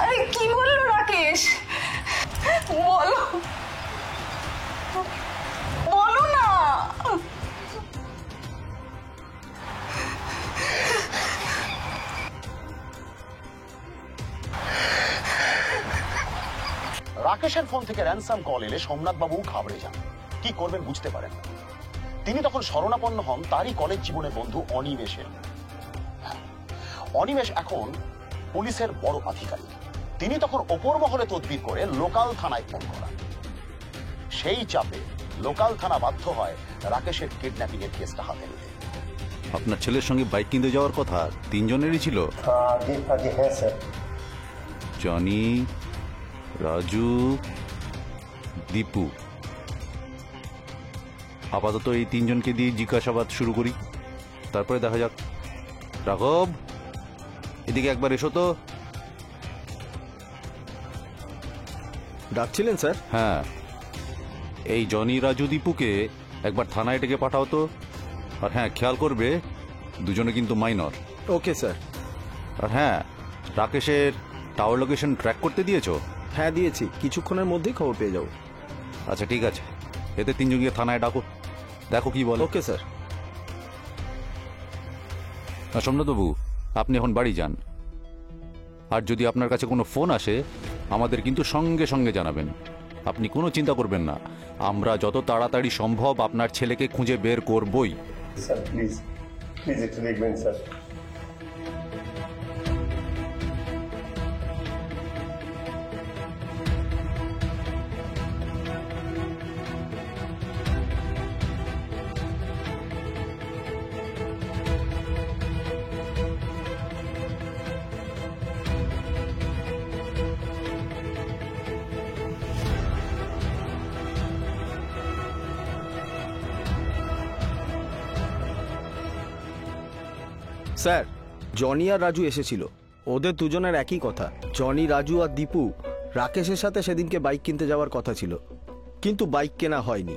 আরে কি বললো রাকেশ? বলো বলো না। রাকেশের ফোন থেকে র্যানসাম কল এলে সোমনাথ বাবু ঘাবড়ে যান, কি করবেন বুঝতে পারেন না। তিনি তখন শরণাপন্ন হন তারই কলেজ জীবনের বন্ধু অনিমেষের। অনিমেষ এখন পুলিশের বড় আধিকারিক। তিনি তখন ওপর মহলে তদবির করে লোকাল থানায় ফোন করেন। সেই চাপে লোকাল থানা বাধ্য হয় রাকেশের কিডন্যাপিং এর কেসটা হাতে নিতে। আপনার ছেলের সঙ্গে বাইক কিনতে যাওয়ার কথা তিনজনেরই ছিল? হ্যাঁ স্যার। জনি, রাজু, দীপু। আপাতত এই তিনজনকে দিয়ে জিজ্ঞাসাবাদ শুরু করি, তারপরে দেখা যাক। রাঘব, এদিকে একবার এসো তো। ডাকছিলেন স্যার? হ্যাঁ, এই জনি, রাজু, দীপুকে একবার থানায় ডেকে পাঠাও তো। আর হ্যাঁ, খেয়াল করবে দুজনে কিন্তু মাইনর। Okay sir. আর হ্যাঁ, রাকেশের টাওয়ার লোকেশন ট্র্যাক করতে দিয়েছো? হ্যাঁ দিয়েছি, কিছুক্ষণের মধ্যেই খবর পেয়ে যাবো। আচ্ছা ঠিক আছে, এতে তিনজন গিয়ে থানায় ডাকো, দেখো কি বলো। Okay sir. সোমনাথবাবু, আপনি এখন বাড়ি যান। আর যদি আপনার কাছে কোনো ফোন আসে আমাদের কিন্তু সঙ্গে সঙ্গে জানাবেন। আপনি কোনো চিন্তা করবেন না, আমরা যত তাড়াতাড়ি সম্ভব আপনার ছেলেকে খুঁজে বের করবই। স্যার প্লিজ প্লিজ একটু দেখবেন স্যার। স্যার, জনি আর রাজু এসেছিল। ওদের দুজনের একই কথা। জনি, রাজু আর দীপু রাকেশের সাথে সেদিনকে বাইক কিনতে যাওয়ার কথা ছিল, কিন্তু বাইক কেনা হয়নি।